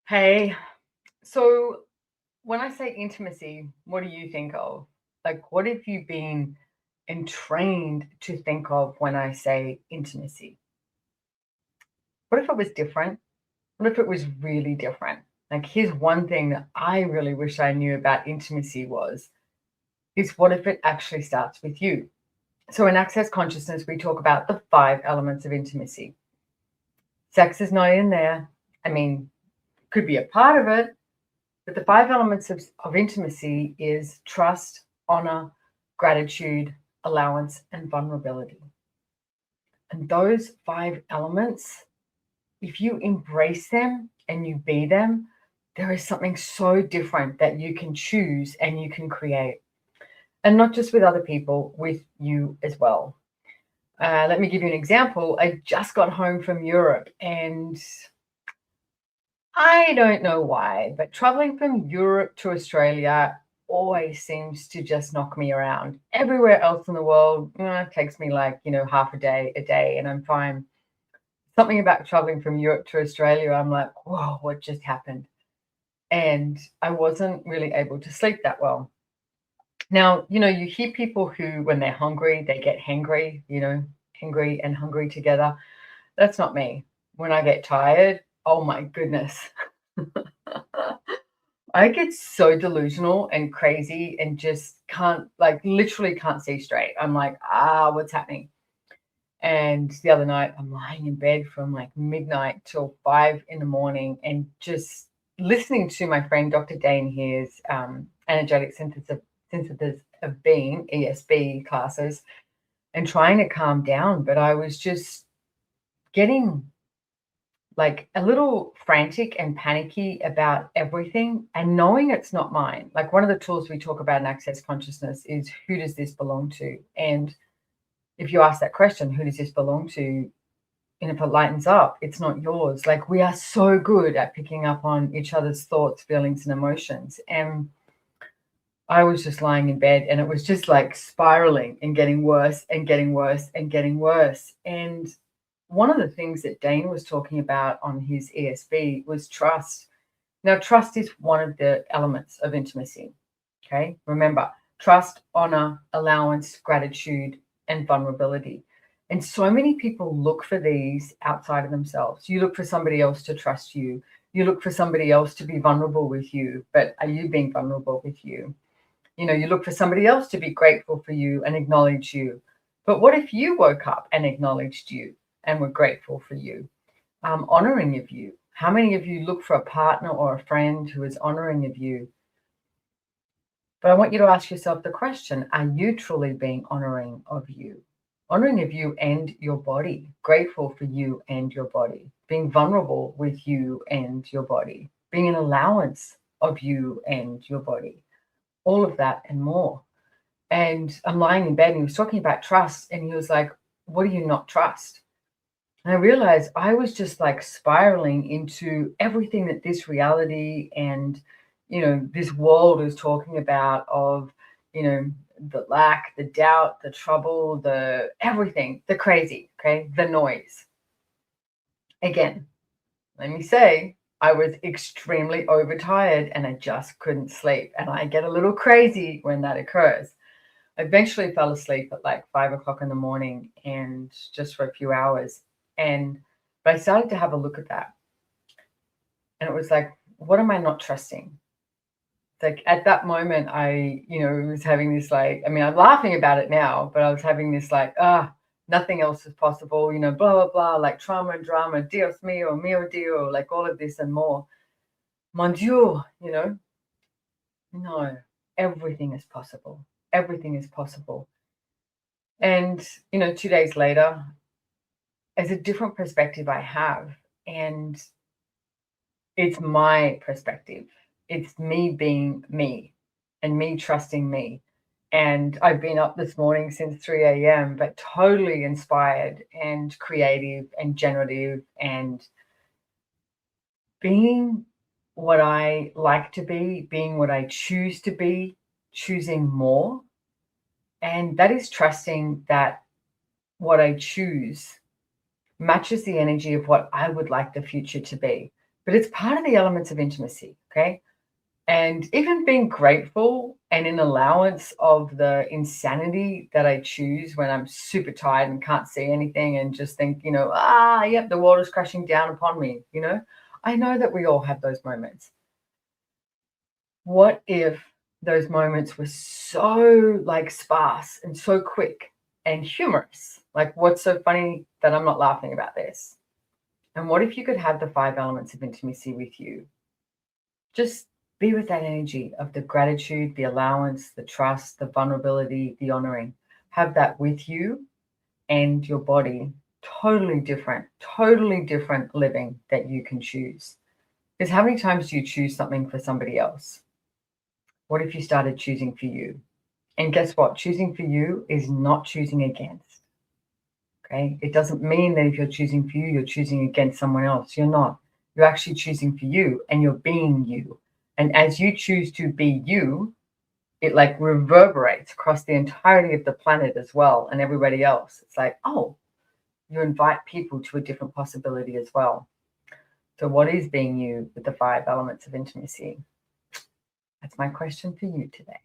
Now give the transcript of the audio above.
Hey, so when I say intimacy, what do you think of? Like, what have you been entrained to think of when I say intimacy? What if it was different? What if it was really different? Like, here's one thing that I really wish I knew about intimacy is what if it actually starts with you? So in Access Consciousness, we talk about the 5 elements of intimacy. Sex is not in there. I mean, could be a part of it. But the 5 elements of intimacy is trust, honor, gratitude, allowance, and vulnerability. And those 5 elements, if you embrace them and you be them, there is something so different that you can choose and you can create. And not just with other people, with you as well. Let me give you an example. I just got home from Europe and I don't know why, but traveling from Europe to Australia always seems to just knock me around. Everywhere else in the world, it takes me like, half a day, and I'm fine. Something about traveling from Europe to Australia, I'm like, whoa, what just happened? And I wasn't really able to sleep that well. Now, you hear people who, when they're hungry, they get hangry, hangry and hungry together. That's not me. When I get tired, oh my goodness. I get so delusional and crazy and just can't, like, literally can't see straight. I'm like, what's happening? And the other night, I'm lying in bed from like midnight till 5 in the morning and just listening to my friend Dr. Dane here's energetic synthesis of being, ESB classes, and trying to calm down. But I was just getting like a little frantic and panicky about everything and knowing it's not mine. Like, one of the tools we talk about in Access Consciousness is, who does this belong to? And if you ask that question, who does this belong to? And if it lightens up, it's not yours. Like, we are so good at picking up on each other's thoughts, feelings, and emotions. And I was just lying in bed and it was just like spiraling and getting worse and getting worse and getting worse. And one of the things that Dane was talking about on his ESB was trust. Now, trust is one of the elements of intimacy. Okay. Remember, trust, honor, allowance, gratitude, and vulnerability. And so many people look for these outside of themselves. You look for somebody else to trust you. You look for somebody else to be vulnerable with you. But are you being vulnerable with you? You look for somebody else to be grateful for you and acknowledge you. But what if you woke up and acknowledged you and were grateful for you, honoring of you? How many of you look for a partner or a friend who is honoring of you? But I want you to ask yourself the question, are you truly being honoring of you? Honoring of you and your body, grateful for you and your body, being vulnerable with you and your body, being an allowance of you and your body, all of that and more. And I'm lying in bed and he was talking about trust and he was like, what do you not trust? And I realized I was just like spiraling into everything that this reality and, this world is talking about of, the lack, the doubt, the trouble, the everything, the crazy, okay, the noise. Again, let me say, I was extremely overtired and I just couldn't sleep. And I get a little crazy when that occurs. I eventually fell asleep at like 5 o'clock in the morning and just for a few hours. But I started to have a look at that. And it was like, what am I not trusting? Like, at that moment, I, was having this like, I mean, I'm laughing about it now, but I was having this like, nothing else is possible, blah, blah, blah, like trauma and drama, Dios mio Dio, like all of this and more. Mon Dieu, no, everything is possible. Everything is possible. And, 2 days later, as a different perspective I have, and it's my perspective. It's me being me and me trusting me. And I've been up this morning since 3 a.m., but totally inspired and creative and generative and being what I like to be, being what I choose to be, choosing more. And that is trusting that what I choose matches the energy of what I would like the future to be. but it's part of the elements of intimacy. Okay. And even being grateful and in allowance of the insanity that I choose when I'm super tired and can't see anything and just think, yep, the world is crashing down upon me. I know that we all have those moments. What if those moments were so like sparse and so quick and humorous? Like, what's so funny that I'm not laughing about this? And what if you could have the 5 elements of intimacy with you? Just be with that energy of the gratitude, the allowance, the trust, the vulnerability, the honoring. Have that with you and your body. Totally different living that you can choose. Because how many times do you choose something for somebody else? What if you started choosing for you? And guess what? Choosing for you is not choosing against. Okay. It doesn't mean that if you're choosing for you, you're choosing against someone else. You're not. You're actually choosing for you and you're being you. And as you choose to be you, it like reverberates across the entirety of the planet as well and everybody else. It's like, oh, you invite people to a different possibility as well. So, what is being you with the 5 elements of intimacy? That's my question for you today.